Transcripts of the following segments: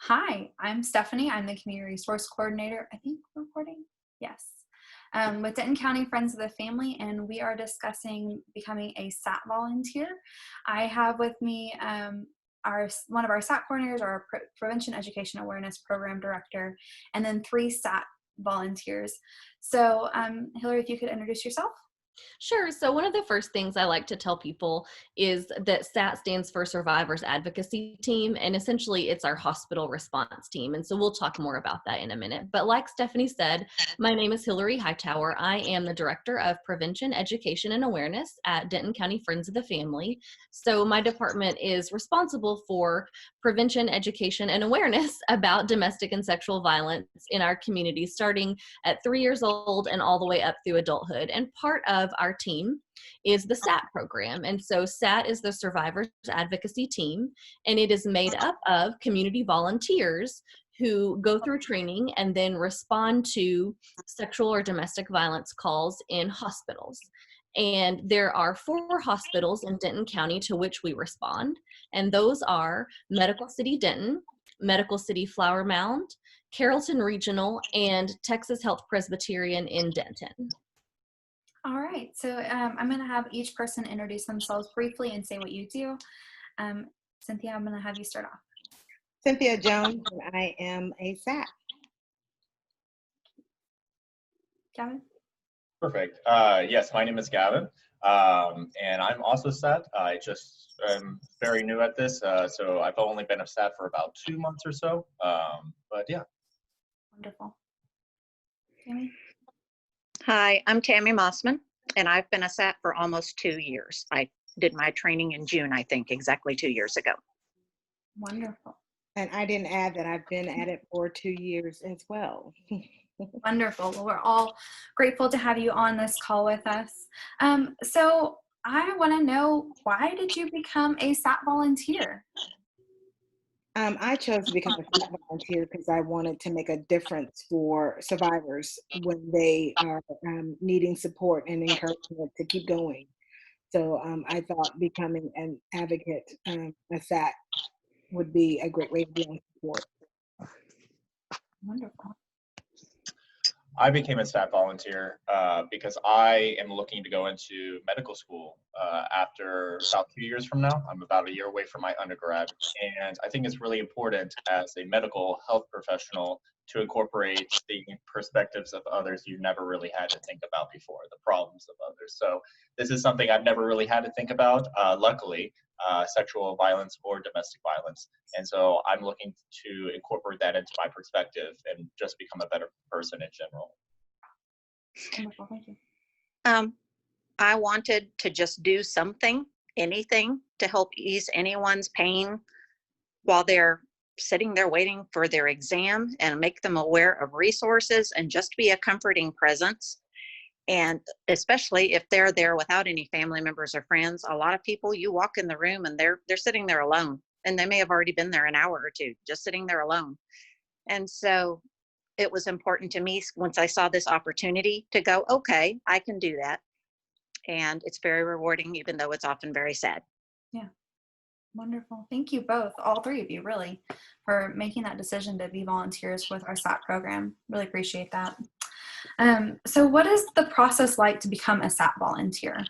Hi, I'm Stephanie. I'm the Community Resource Coordinator. I think we're recording. Yes. With Denton County Friends of the Family, and we are discussing becoming a SAT volunteer. I have with me one of our SAT coordinators, our Prevention Education Awareness Program Director, and then 3 SAT volunteers. So, Hillary, if you could introduce yourself. Sure. So one of the first things I like to tell people is that SAT stands for Survivor Advocacy Team, and essentially it's our hospital response team. And so we'll talk more about that in a minute. But like Stephanie said, my name is Hillary Hightower. I am the Director of Prevention, Education, and Awareness at Denton County Friends of the Family. So my department is responsible for prevention, education, and awareness about domestic and sexual violence in our community, starting at 3 years old and all the way up through adulthood. And part of our team is the SAT program. And so SAT is the Survivors Advocacy Team, and it is made up of community volunteers who go through training and then respond to sexual or domestic violence calls in hospitals. And there are 4 hospitals in Denton County to which we respond, and those are Medical City Denton, Medical City Flower Mound, Carrollton Regional, and Texas Health Presbyterian in Denton. All right, so I'm going to have each person introduce themselves briefly and say what you do. Cynthia, I'm going to have you start off. Cynthia Jones, and I am a SAT. Gavin? Perfect. Yes, my name is Gavin, and I'm also SAT. I just am very new at this, so I've only been a SAT for about 2 months or so, but yeah. Wonderful. Tammy? Hi, I'm Tammy Mossman, and I've been a SAT for almost 2 years. I did my training in June, I think, exactly 2 years ago. Wonderful. And I didn't add that I've been at it for 2 years as well. Wonderful. Well, we're all grateful to have you on this call with us. So I want to know, why did you become a SAT volunteer? I chose to become a SAT volunteer because I wanted to make a difference for survivors when they are needing support and encouragement to keep going. So I thought becoming an advocate, a SAT, would be a great way to be on support. Wonderful. I became a SAT volunteer because I am looking to go into medical school after about 2 years from now. I'm about a year away from my undergrad, and I think it's really important as a medical health professional to incorporate the perspectives of others you never really had to think about before, the problems of others. So this is something I've never really had to think about, luckily, sexual violence or domestic violence. And so I'm looking to incorporate that into my perspective and just become a better person in general. Wonderful. Thank you. I wanted to just do something, anything, to help ease anyone's pain while they're sitting there waiting for their exam, and make them aware of resources and just be a comforting presence. And especially if they're there without any family members or friends, a lot of people, you walk in the room and they're sitting there alone, and they may have already been there an hour or two, just sitting there alone. And so it was important to me once I saw this opportunity to go, okay, I can do that. And it's very rewarding, even though it's often very sad. Yeah. Wonderful. Thank you both, all 3 of you, really, for making that decision to be volunteers with our SAT program. Really appreciate that. So what is the process like to become a SAT volunteer?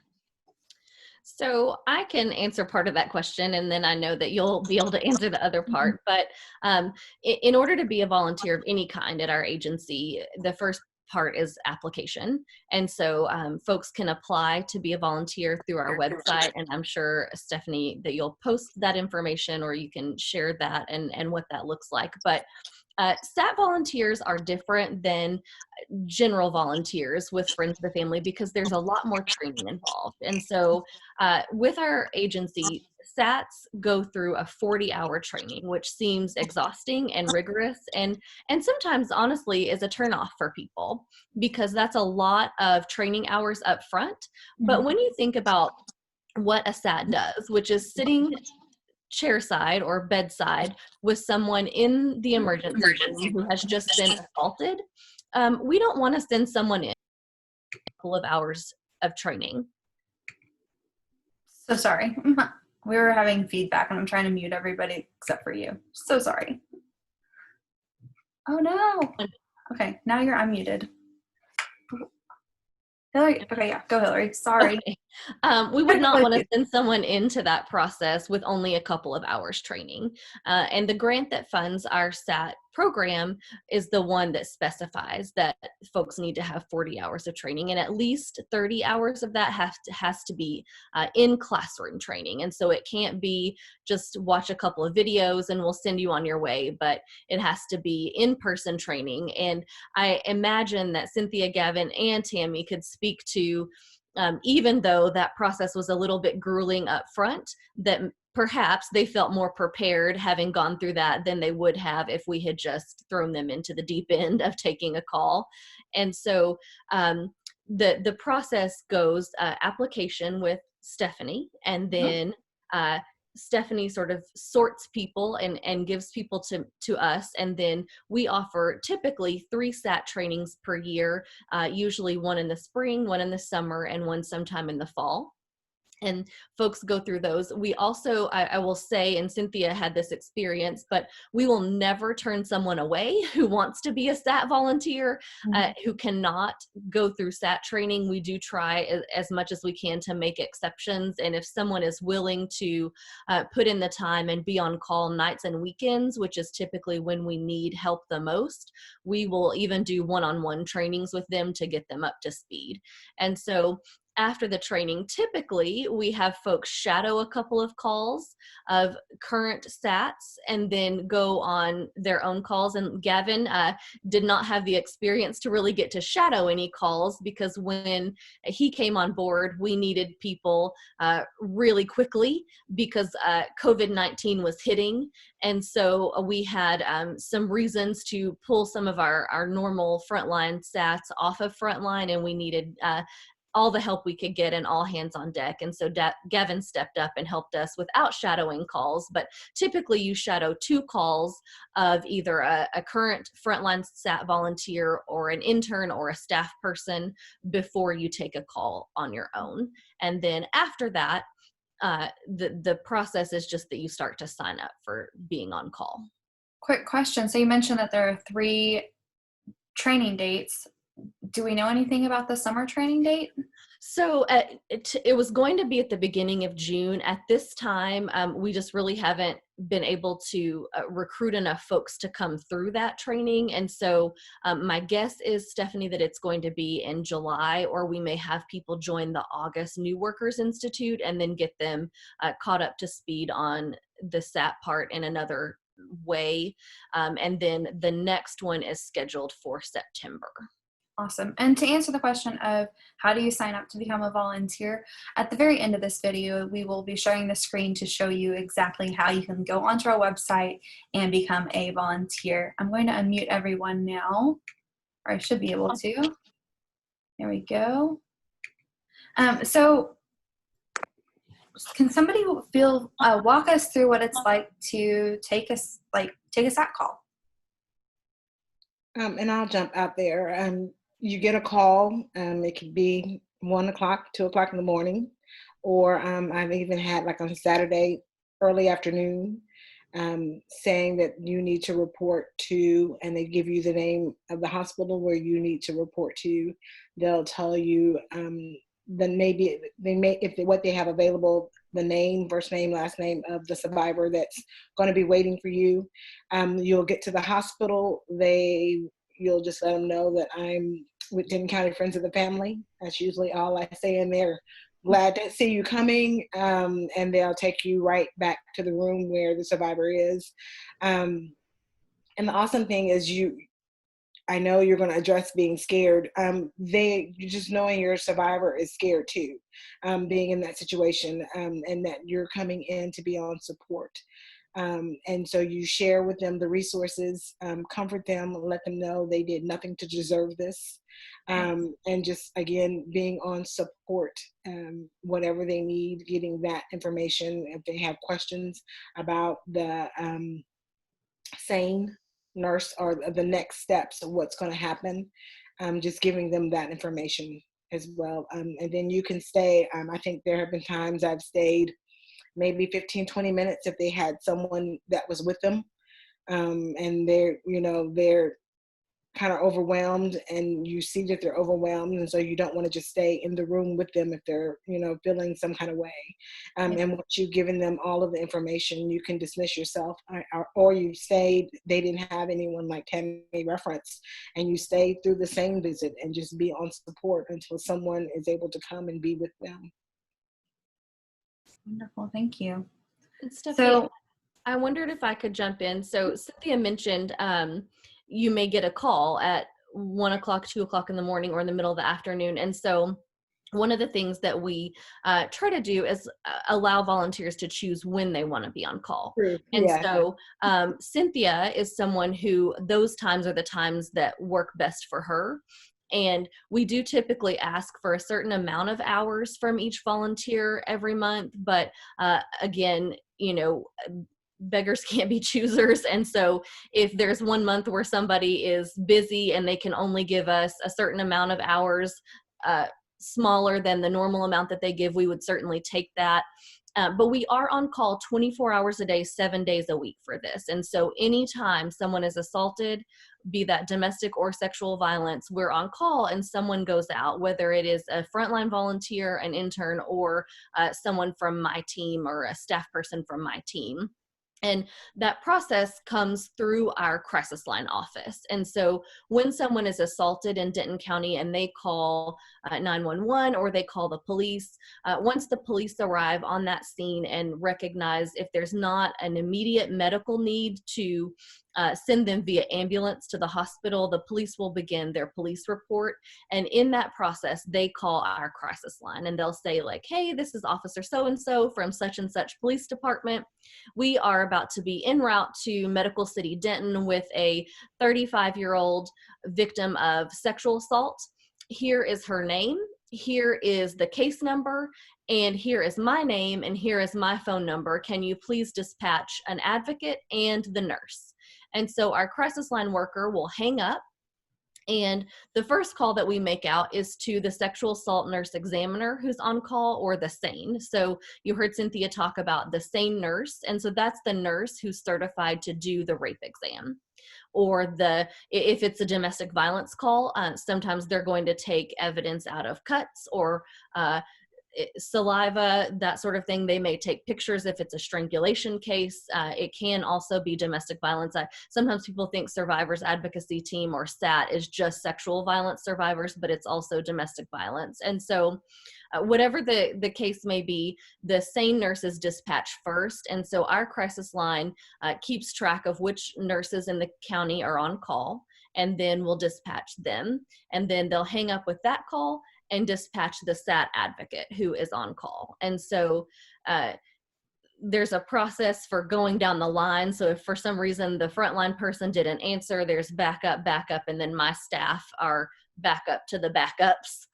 So I can answer part of that question, and then I know that you'll be able to answer the other part. But in order to be a volunteer of any kind at our agency, the first part is application. And so folks can apply to be a volunteer through our website. And I'm sure, Stephanie, that you'll post that information, or you can share that and what that looks like. But SAT volunteers are different than general volunteers with Friends of the Family because there's a lot more training involved. And so with our agency, SATs go through a 40-hour training, which seems exhausting and rigorous, and sometimes honestly is a turnoff for people because that's a lot of training hours up front. But when you think about what a SAT does, which is sitting chairside or bedside with someone in the emergency room who has just been assaulted, we don't want to send someone in a couple of hours of training. So sorry. We were having feedback and I'm trying to mute everybody except for you. So sorry. Oh no. Okay, now you're unmuted. Hillary, okay, yeah, go Hillary. Sorry. Okay. We would not want to send someone into that process with only a couple of hours training. And the grant that funds our SAT program is the one that specifies that folks need to have 40 hours of training, and at least 30 hours of that has to be in classroom training. And so it can't be just watch a couple of videos and we'll send you on your way, but it has to be in-person training. And I imagine that Cynthia, Gavin, and Tammy could speak to, even though that process was a little bit grueling up front, that perhaps they felt more prepared having gone through that than they would have if we had just thrown them into the deep end of taking a call. And so the process goes application with Stephanie, and then Stephanie sort of sorts people and gives people to us, and then we offer typically 3 SAT trainings per year, usually one in the spring, one in the summer, and one sometime in the fall. And folks go through those. We also, I will say, and Cynthia had this experience, but we will never turn someone away who wants to be a SAT volunteer, who cannot go through SAT training. We do try as much as we can to make exceptions. And if someone is willing to put in the time and be on call nights and weekends, which is typically when we need help the most, we will even do one-on-one trainings with them to get them up to speed. And so after the training, typically we have folks shadow a couple of calls of current SATs and then go on their own calls. And Gavin did not have the experience to really get to shadow any calls, because when he came on board, we needed people really quickly because COVID-19 was hitting. And so we had some reasons to pull some of our normal frontline SATs off of frontline, and we needed all the help we could get and all hands on deck. And so Gavin stepped up and helped us without shadowing calls. But typically you shadow 2 calls of either a current frontline SAT volunteer or an intern or a staff person before you take a call on your own. And then after that, the process is just that you start to sign up for being on call. Quick question. So you mentioned that there are 3 training dates. Do we know anything about the summer training date? So it was going to be at the beginning of June. At this time, we just really haven't been able to recruit enough folks to come through that training. And so my guess is, Stephanie, that it's going to be in July, or we may have people join the August New Workers Institute and then get them caught up to speed on the SAT part in another way. And then the next one is scheduled for September. Awesome. And to answer the question of how do you sign up to become a volunteer, at the very end of this video, we will be showing the screen to show you exactly how you can go onto our website and become a volunteer. I'm going to unmute everyone now, or I should be able to. There we go. So can somebody walk us through what it's like to take a SAT call? And I'll jump out there. You get a call. It could be 1 o'clock, 2 o'clock in the morning, or I've even had, like on Saturday, early afternoon, saying that you need to report to, and they give you the name of the hospital where you need to report to. They'll tell you then maybe what they have available, the name, first name, last name of the survivor that's going to be waiting for you. You'll get to the hospital. You'll just let them know that I'm with Denton County Friends of the Family. That's usually all I say in there. Glad to see you coming, and they'll take you right back to the room where the survivor is. And the awesome thing is I know you're going to address being scared. Just knowing your survivor is scared too, being in that situation, and that you're coming in to be on support. And so you share with them the resources, comfort them, let them know they did nothing to deserve this. And just, again, being on support, whatever they need, getting that information. If they have questions about the SANE nurse or the next steps of what's going to happen, just giving them that information as well. And then you can stay. I think there have been times I've stayed maybe 15, 20 minutes if they had someone that was with them. and they're kind of overwhelmed, and you see that they're overwhelmed, and so you don't want to just stay in the room with them if they're feeling some kind of way. And once you've given them all of the information, you can dismiss yourself, or you stayed, they didn't have anyone like Tammy referenced, and you stay through the same visit and just be on support until someone is able to come and be with them. Wonderful, thank you. And Stephanie, I wondered if I could jump in. So Cynthia mentioned you may get a call at 1 o'clock, 2 o'clock in the morning, or in the middle of the afternoon. And so one of the things that we try to do is allow volunteers to choose when they want to be on call. And so Cynthia is someone who those times are the times that work best for her. And we do typically ask for a certain amount of hours from each volunteer every month. But again, beggars can't be choosers. And so if there's 1 month where somebody is busy and they can only give us a certain amount of hours, smaller than the normal amount that they give, we would certainly take that. But we are on call 24 hours a day, 7 days a week for this. And so anytime someone is assaulted, be that domestic or sexual violence, we're on call and someone goes out, whether it is a frontline volunteer, an intern, or someone from my team or a staff person from my team. And that process comes through our crisis line office. And so when someone is assaulted in Denton County and they call 911 or they call the police, once the police arrive on that scene and recognize if there's not an immediate medical need to send them via ambulance to the hospital, the police will begin their police report. And in that process, they call our crisis line and they'll say like, hey, this is Officer so-and-so from such and such police department. We are about to be en route to Medical City Denton with a 35-year-old victim of sexual assault. Here is her name. Here is the case number, and here is my name, and here is my phone number. Can you please dispatch an advocate and the nurse? And so our crisis line worker will hang up, and the first call that we make out is to the sexual assault nurse examiner who's on call, or the SANE. So you heard Cynthia talk about the SANE nurse, and so that's the nurse who's certified to do the rape exam. Or if it's a domestic violence call, sometimes they're going to take evidence out of cuts or saliva, that sort of thing. They may take pictures if it's a strangulation case. It can also be domestic violence. Sometimes people think Survivors Advocacy Team, or SAT, is just sexual violence survivors, but it's also domestic violence. And so whatever the case may be, the SANE nurse is dispatched first. And so our crisis line keeps track of which nurses in the county are on call, and then we'll dispatch them. And then they'll hang up with that call and dispatch the SAT advocate who is on call. And so there's a process for going down the line. So if for some reason the frontline person didn't answer, there's backup, and then my staff are backup to the backups.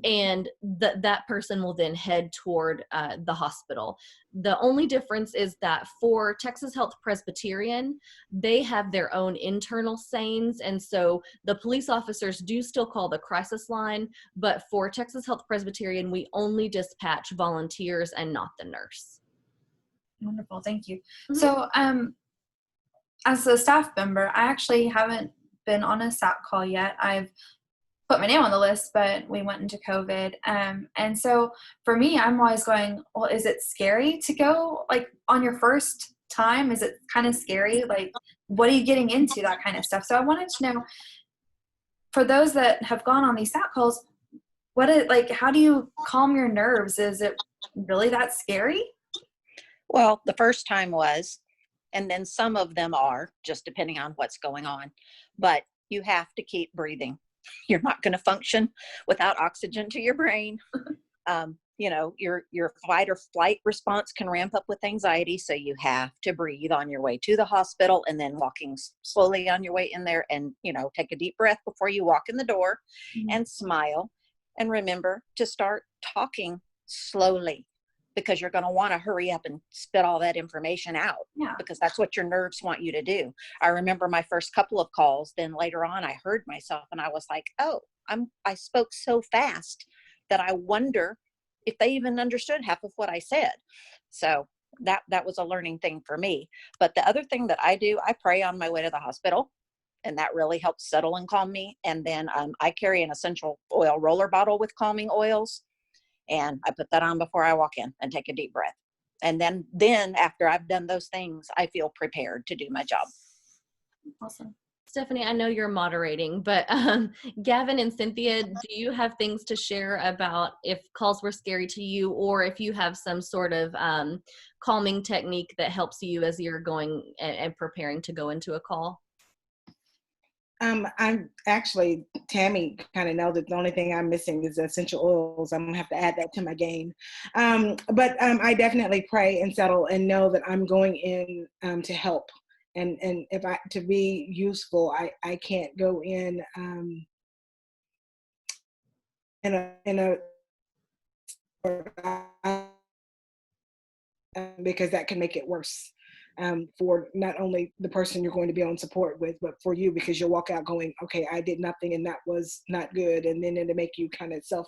And that person will then head toward the hospital. The only difference is that for Texas Health Presbyterian, they have their own internal SANEs. And so the police officers do still call the crisis line, but for Texas Health Presbyterian, we only dispatch volunteers and not the nurse. Wonderful, thank you. Mm-hmm. So as a staff member, I actually haven't been on a SAT call yet. I've put my name on the list, but we went into COVID. And so for me, I'm always going, well, is it scary to go like on your first time? Is it kind of scary? Like, what are you getting into, that kind of stuff? So I wanted to know, for those that have gone on these SAT calls, how do you calm your nerves? Is it really that scary? Well, the first time was, and then some of them are, just depending on what's going on. But you have to keep breathing. You're not going to function without oxygen to your brain. Your fight or flight response can ramp up with anxiety. So you have to breathe on your way to the hospital, and then walking slowly on your way in there, and, take a deep breath before you walk in the door, and smile. And remember to start talking slowly, because you're going to want to hurry up and spit all that information out, because that's what your nerves want you to do. I remember my first couple of calls, then later on I heard myself and I was like, oh, I spoke so fast that I wonder if they even understood half of what I said. So that was a learning thing for me. But the other thing that I do, I pray on my way to the hospital, and that really helps settle and calm me. And then I carry an essential oil roller bottle with calming oils, and I put that on before I walk in and take a deep breath. And then after I've done those things, I feel prepared to do my job. Awesome. Stephanie, I know you're moderating, but Gavin and Cynthia, do you have things to share about if calls were scary to you, or if you have some sort of calming technique that helps you as you're going and preparing to go into a call? I'm actually, Tammy kind of nailed it. The only thing I'm missing is essential oils. I'm gonna have to add that to my game. But I definitely pray and settle and know that I'm going in to help. And if to be useful, I can't go in because that can make it worse for not only the person you're going to be on support with, but for you, because you'll walk out going, okay, I did nothing and that was not good. And then it'll make you kind of self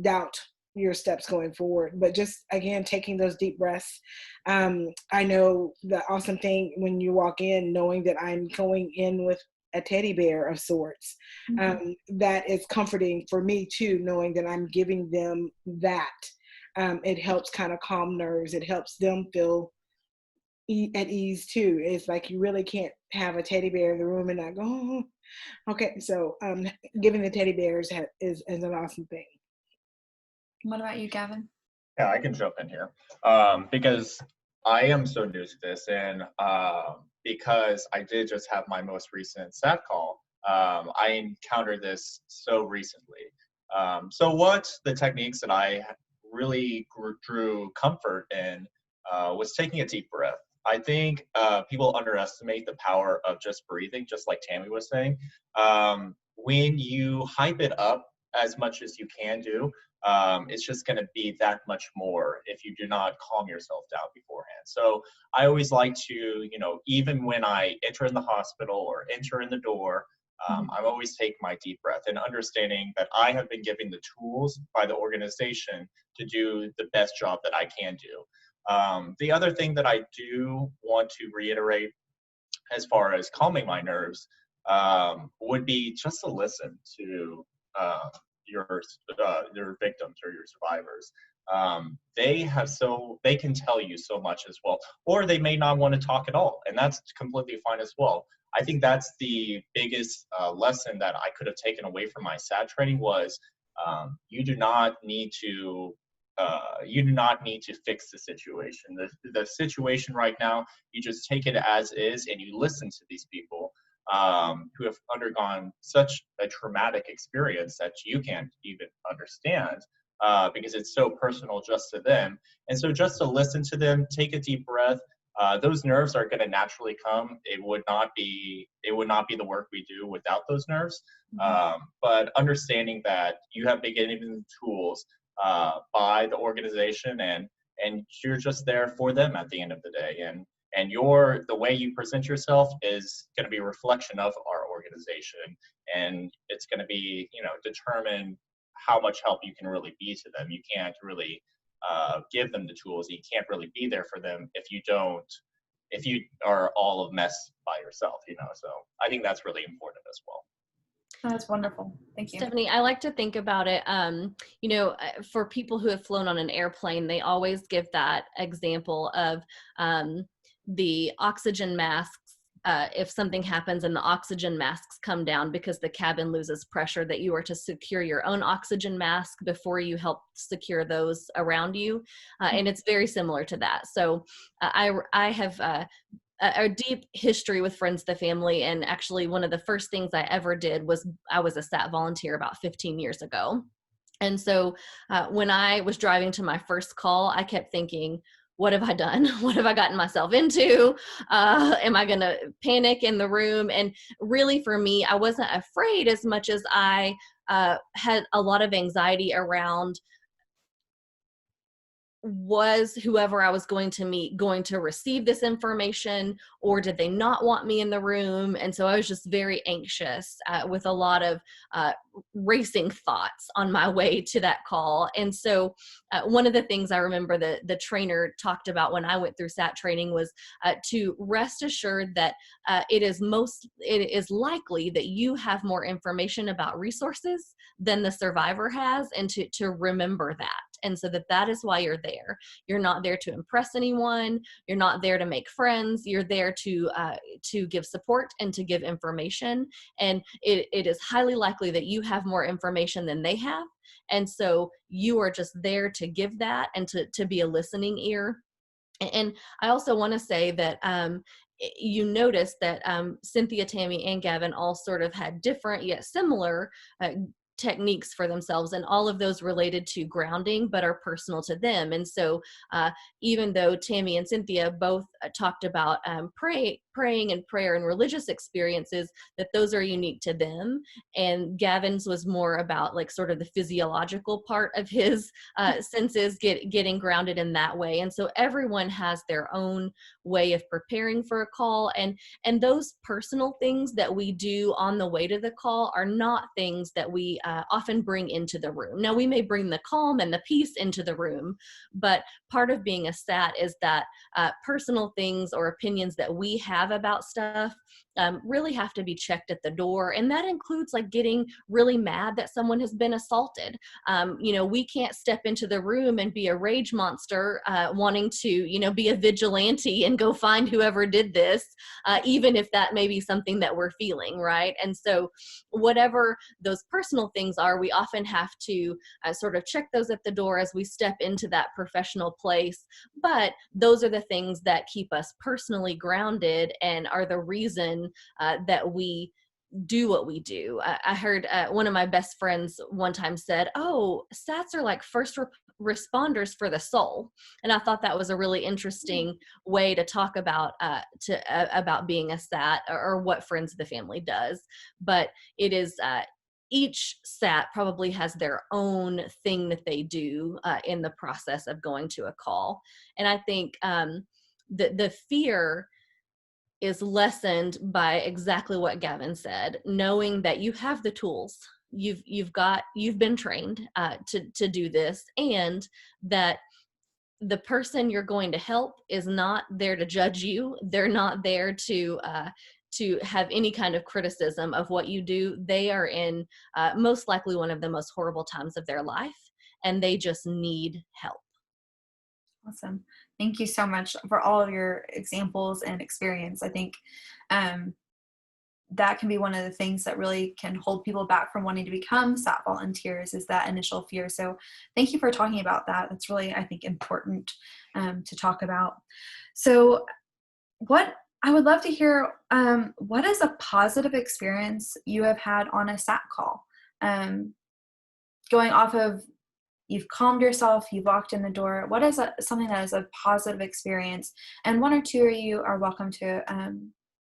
doubt your steps going forward. But just, again, taking those deep breaths. I know the awesome thing when you walk in, knowing that I'm going in with a teddy bear of sorts, that is comforting for me too, knowing that I'm giving them that. It helps kind of calm nerves. It helps them feel at ease too. It's like you really can't have a teddy bear in the room and not go, oh. Okay. So giving the teddy bears is an awesome thing. What about you, Gavin? Yeah, I can jump in here because I am so new to this, and because I did just have my most recent SAT call, I encountered this so recently. So what the techniques that I really drew comfort in was taking a deep breath. I think people underestimate the power of just breathing, just like Tammy was saying. When you hype it up as much as you can do, it's just going to be that much more if you do not calm yourself down beforehand. So I always like to, even when I enter in the hospital or enter in the door, I always take my deep breath and understanding that I have been given the tools by the organization to do the best job that I can do. The other thing that I do want to reiterate as far as calming my nerves would be just to listen to your victims or your survivors. They can tell you so much as well, or they may not want to talk at all, and that's completely fine as well. I think that's the biggest lesson that I could have taken away from my SAT training was you do not need to fix the situation. The situation right now, you just take it as is and you listen to these people who have undergone such a traumatic experience that you can't even understand because it's so personal just to them. And so just to listen to them, take a deep breath. Those nerves are going to naturally come. It would not be the work we do without those nerves. But understanding that you have been given the tools by the organization and you're just there for them at the end of the day. And the way you present yourself is going to be a reflection of our organization, and it's going to be, determine how much help you can really be to them. You can't really give them the tools. You can't really be there for them if you are all a mess by yourself, So I think that's really important as well. That's wonderful. Thank you. Stephanie, I like to think about it, for people who have flown on an airplane, they always give that example of the oxygen masks. If something happens and the oxygen masks come down because the cabin loses pressure, that you are to secure your own oxygen mask before you help secure those around you. And it's very similar to that. So I have a deep history with Friends of the Family. And actually one of the first things I ever did was I was a SAT volunteer about 15 years ago. And so when I was driving to my first call, I kept thinking, what have I done? What have I gotten myself into? Am I going to panic in the room? And really for me, I wasn't afraid as much as I had a lot of anxiety around was whoever I was going to meet going to receive this information, or did they not want me in the room? And so I was just very anxious with a lot of racing thoughts on my way to that call. And so one of the things I remember the trainer talked about when I went through SAT training was to rest assured that it is likely that you have more information about resources than the survivor has, and to remember that. And so that is why you're there. You're not there to impress anyone. You're not there to make friends. You're there to give support and to give information. And it is highly likely that you have more information than they have. And so you are just there to give that and to be a listening ear. And I also want to say that you notice that Cynthia, Tammy, and Gavin all sort of had different yet similar techniques for themselves, and all of those related to grounding but are personal to them. And so even though Tammy and Cynthia both talked about praying and prayer and religious experiences, that those are unique to them, and Gavin's was more about like sort of the physiological part of his senses getting grounded in that way. And so everyone has their own way of preparing for a call, and those personal things that we do on the way to the call are not things that we often bring into the room. Now, we may bring the calm and the peace into the room, but part of being a SAT is that personal things or opinions that we have about stuff really have to be checked at the door. And that includes like getting really mad that someone has been assaulted. We can't step into the room and be a rage monster wanting to, be a vigilante and go find whoever did this, even if that may be something that we're feeling, right? And so whatever those personal things are, we often have to sort of check those at the door as we step into that professional place. But those are the things that keep us personally grounded and are the reason that we do what we do. I heard one of my best friends one time said, "Oh, SATs are like first responders for the soul." And I thought that was a really interesting way to talk about about being a SAT, or what Friends of the Family does. But it is each SAT probably has their own thing that they do in the process of going to a call. And I think the fear is lessened by exactly what Gavin said, knowing that you have the tools, you've been trained to do this, and that the person you're going to help is not there to judge you. They're not there to have any kind of criticism of what you do. They are in most likely one of the most horrible times of their life, and they just need help. Awesome. Thank you so much for all of your examples and experience. I think that can be one of the things that really can hold people back from wanting to become SAT volunteers, is that initial fear. So thank you for talking about that. That's really, I think, important to talk about. So what I would love to hear, what is a positive experience you have had on a SAT call? Going off of, you've calmed yourself, you've walked in the door. What is something that is a positive experience? And one or two of you are welcome to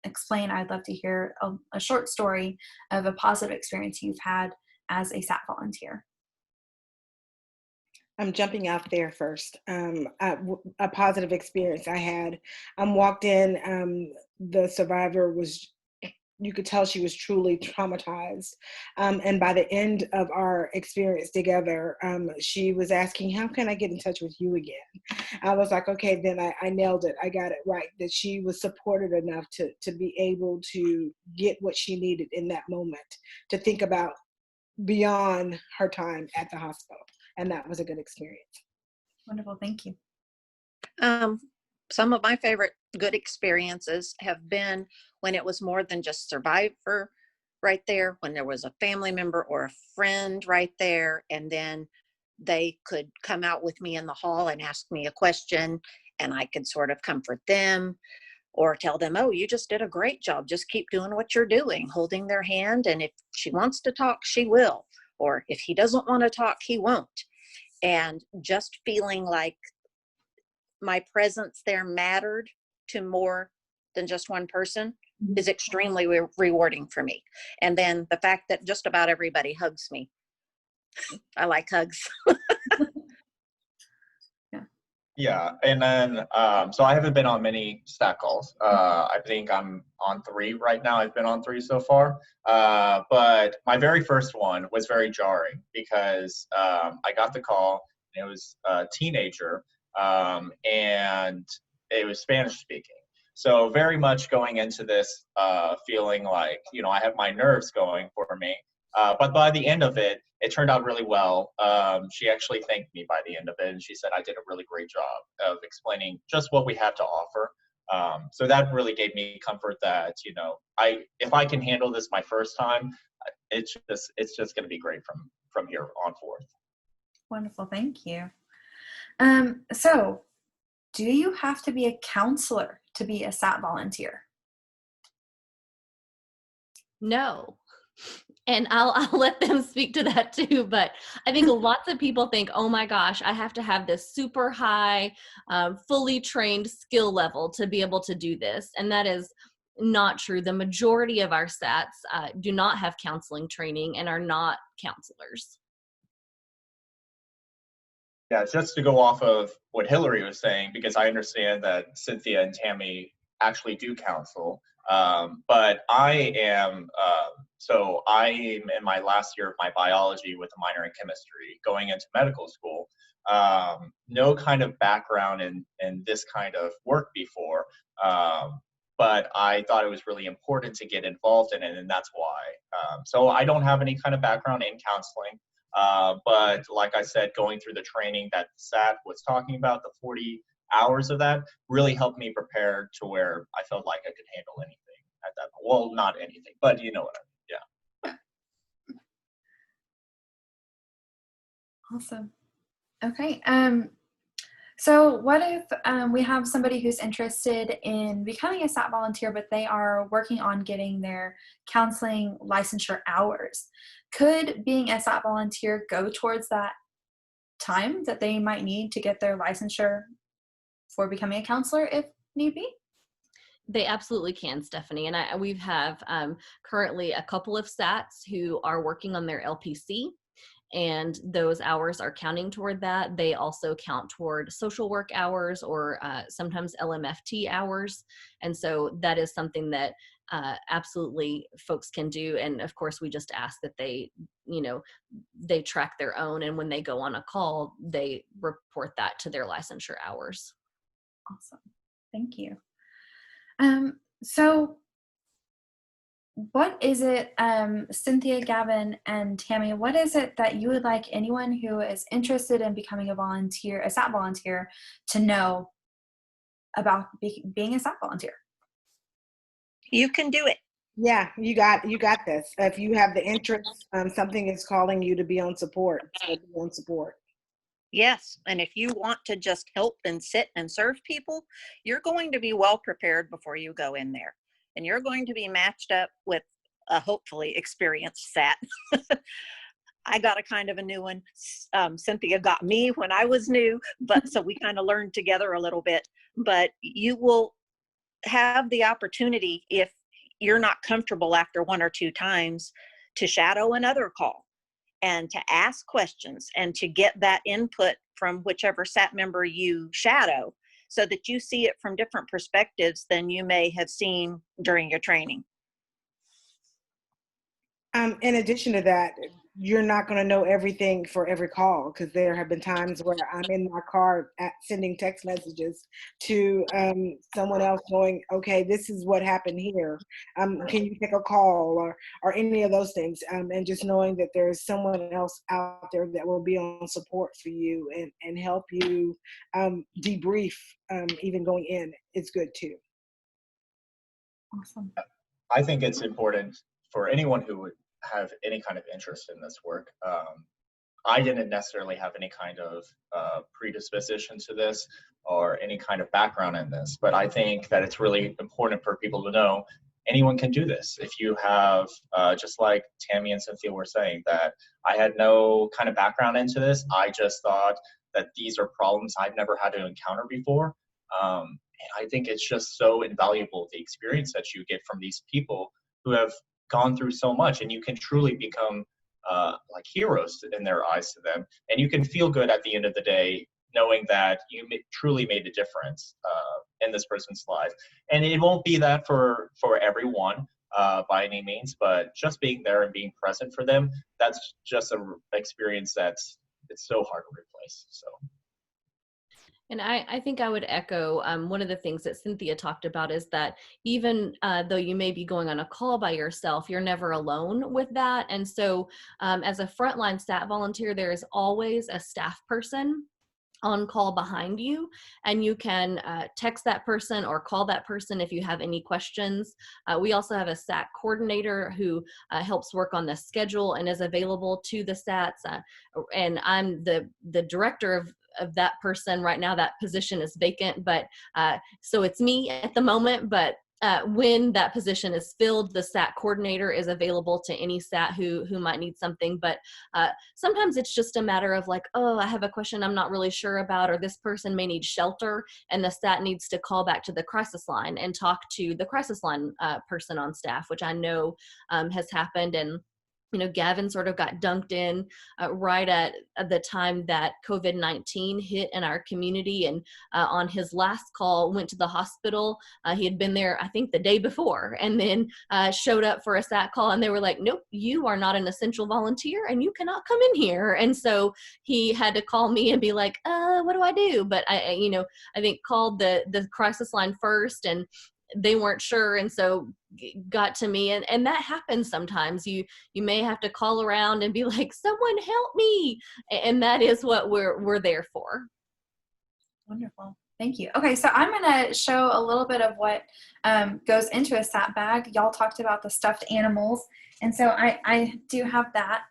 explain. I'd love to hear a short story of a positive experience you've had as a SAT volunteer. I'm jumping out there first. A positive experience I had. Walked in, the survivor was, you could tell she was truly traumatized. And by the end of our experience together, she was asking, "How can I get in touch with you again?" I was like, okay, then I nailed it. I got it right. That she was supported enough to be able to get what she needed in that moment, to think about beyond her time at the hospital. And that was a good experience. Wonderful. Thank you. Some of my favorite good experiences have been when it was more than just survivor right there, when there was a family member or a friend right there, and then they could come out with me in the hall and ask me a question, and I could sort of comfort them or tell them, "Oh, you just did a great job. Just keep doing what you're doing," holding their hand. And if she wants to talk, she will. Or if he doesn't want to talk, he won't. And just feeling like my presence there mattered to more than just one person is extremely rewarding for me. And then the fact that just about everybody hugs me. I like hugs. Yeah. Yeah, and then so I haven't been on many stat calls. I think I'm on 3 right now. I've been on 3 so far. But my very first one was very jarring because I got the call. And it was a teenager, and it was Spanish speaking. So very much going into this feeling like, you know, I have my nerves going for me. But by the end of it, it turned out really well. She actually thanked me by the end of it, and she said I did a really great job of explaining just what we have to offer. So that really gave me comfort that, you know, if I can handle this my first time, it's just going to be great from here on forth. Wonderful, thank you. So, do you have to be a counselor to be a SAT volunteer? No. And I'll let them speak to that too. But I think lots of people think, oh my gosh, I have to have this super high, fully trained skill level to be able to do this. And that is not true. The majority of our SATs do not have counseling training and are not counselors. Yeah, just to go off of what Hillary was saying, because I understand that Cynthia and Tammy actually do counsel. But I am, so I am in my last year of my biology with a minor in chemistry going into medical school. No kind of background in this kind of work before. But I thought it was really important to get involved in it, and that's why. So I don't have any kind of background in counseling. But like I said, going through the training that SAT was talking about, the 40 hours of that really helped me prepare to where I felt like I could handle anything at that point. Well, not anything, but you know what I mean. Yeah. Awesome. Okay. So what if we have somebody who's interested in becoming a SAT volunteer, but they are working on getting their counseling licensure hours? Could being a SAT volunteer go towards that time that they might need to get their licensure for becoming a counselor if need be? They absolutely can, Stephanie. And we have currently a couple of SATs who are working on their LPC, and those hours are counting toward that. They also count toward social work hours or sometimes LMFT hours. And so that is something that absolutely folks can do. And of course, we just ask that they, you know, they track their own. And when they go on a call, they report that to their licensure hours. Awesome. Thank you. So what is it, Cynthia, Gavin, and Tammy, what is it that you would like anyone who is interested in becoming a volunteer, a SAT volunteer, to know about being a SAT volunteer? You can do it. Yeah, you got this. If you have the interest, something is calling you to be on support. So be on support. Yes. And if you want to just help and sit and serve people, you're going to be well prepared before you go in there. And you're going to be matched up with a hopefully experienced SAT. I got a kind of a new one. Cynthia got me when I was new, but so we kind of learned together a little bit. But you will have the opportunity, if you're not comfortable after 1 or 2 times, to shadow another call and to ask questions and to get that input from whichever SAT member you shadow, so that you see it from different perspectives than you may have seen during your training. In addition to that, you're not going to know everything for every call, because there have been times where I'm in my car sending text messages to someone else going, okay, this is what happened here. Can you take a call or any of those things? And just knowing that there's someone else out there that will be on support for you and help you debrief even going in is good too. Awesome. I think it's important for anyone who would have any kind of interest in this work. I didn't necessarily have any kind of predisposition to this or any kind of background in this, but I think that it's really important for people to know anyone can do this. If you have, just like Tammy and Cynthia were saying, that I had no kind of background into this, I just thought that these are problems I've never had to encounter before. And I think it's just so invaluable, the experience that you get from these people who have gone through so much, and you can truly become like heroes in their eyes to them, and you can feel good at the end of the day knowing that you truly made a difference in this person's life. And it won't be that for everyone by any means, but just being there and being present for them, that's just an experience it's so hard to replace. So. And I think I would echo one of the things that Cynthia talked about is that even though you may be going on a call by yourself, you're never alone with that. And so as a frontline stat volunteer, there is always a staff person on call behind you, and you can text that person or call that person if you have any questions. We also have a SAT coordinator who helps work on the schedule and is available to the SATs. And I'm the director of that person right now. That position is vacant, but so it's me at the moment, but when that position is filled, the SAT coordinator is available to any SAT who might need something. But sometimes it's just a matter of like, oh, I have a question I'm not really sure about, or this person may need shelter, and the SAT needs to call back to the crisis line and talk to the crisis line person on staff, which I know has happened. And Gavin sort of got dunked in right at the time that COVID-19 hit in our community. And on his last call, went to the hospital. He had been there, I think, the day before, and then showed up for a SAT call. And they were like, nope, you are not an essential volunteer and you cannot come in here. And so he had to call me and be like, what do I do? But I think called the crisis line first, and they weren't sure, and so got to me, and that happens sometimes. You may have to call around and be like, someone help me, and that is what we're there for. Wonderful. Thank you. Okay, so I'm going to show a little bit of what goes into a SAT bag. Y'all talked about the stuffed animals, and so I do have that.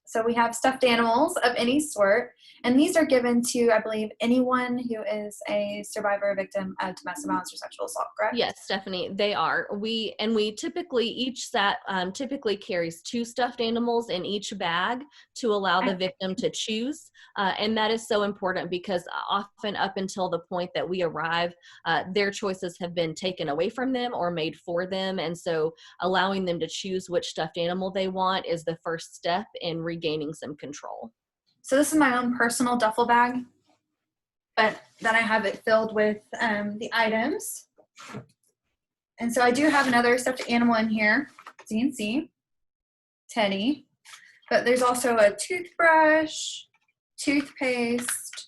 So we have stuffed animals of any sort, and these are given to, I believe, anyone who is a survivor or victim of domestic violence or sexual assault, correct? Yes, Stephanie, they are. We typically, each SAT typically carries 2 stuffed animals in each bag to allow the victim to choose. And that is so important because often up until the point that we arrive, their choices have been taken away from them or made for them. And so allowing them to choose which stuffed animal they want is the first step in regaining some control. So this is my own personal duffel bag, but then I have it filled with the items. And so I do have another stuffed animal in here, as you can see, Teddy. But there's also a toothbrush, toothpaste,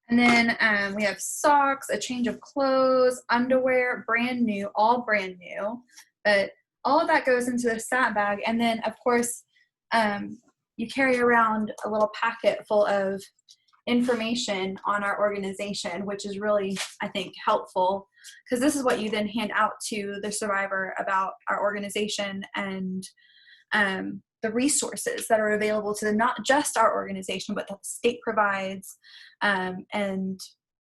and then we have socks, a change of clothes, underwear, brand new, all brand new. But all of that goes into the SAT bag. And then, of course, you carry around a little packet full of information on our organization, which is really, I think, helpful, because this is what you then hand out to the survivor about our organization and the resources that are available to them, not just our organization, but that the state provides, and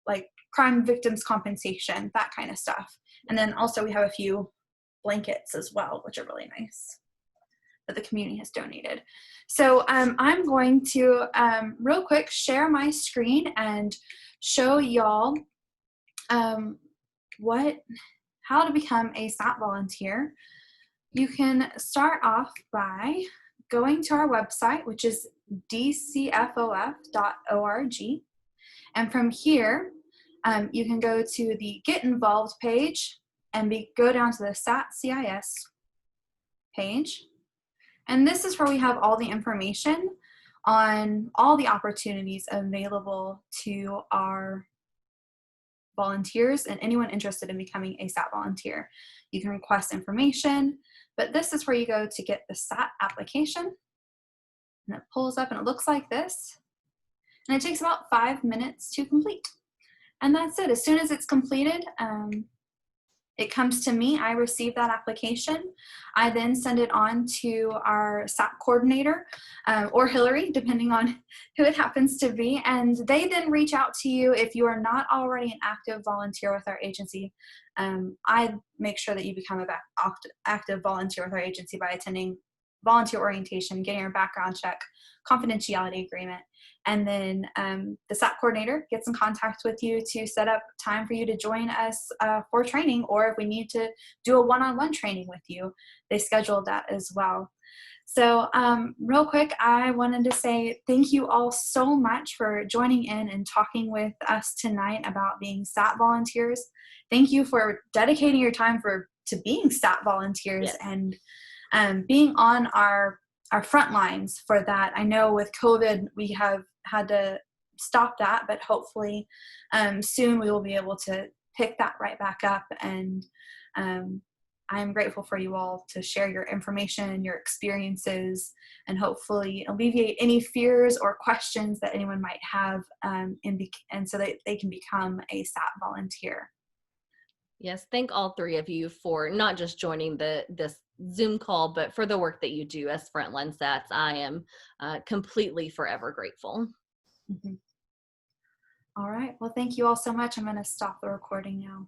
like crime victims compensation, that kind of stuff. And then also we have a few blankets as well, which are really nice, that the community has donated. So I'm going to real quick share my screen and show y'all how to become a SAT volunteer. You can start off by going to our website, which is dcfof.org. And from here, you can go to the Get Involved page and go down to the SAT CIS page. And this is where we have all the information on all the opportunities available to our volunteers and anyone interested in becoming a SAT volunteer. You can request information, but this is where you go to get the SAT application. And it pulls up and it looks like this. And it takes about 5 minutes to complete. And that's it. As soon as it's completed, it comes to me. I receive that application. I then send it on to our SAT coordinator or Hillary, depending on who it happens to be. And they then reach out to you if you are not already an active volunteer with our agency. I make sure that you become an active volunteer with our agency by attending volunteer orientation, getting your background check, confidentiality agreement. And then the SAT coordinator gets in contact with you to set up time for you to join us for training, or if we need to do a one-on-one training with you, they schedule that as well. So real quick, I wanted to say thank you all so much for joining in and talking with us tonight about being SAT volunteers. Thank you for dedicating your time to being SAT volunteers. Yes. And being on our front lines for that. I know with COVID, we have had to stop that, but hopefully soon we will be able to pick that right back up. And I am grateful for you all to share your information, your experiences, and hopefully alleviate any fears or questions that anyone might have, and so that they can become a SAT volunteer. Yes, thank all three of you for not just joining this Zoom call, but for the work that you do as frontline SATs. I am completely forever grateful. Mm-hmm. All right. Well, thank you all so much. I'm going to stop the recording now.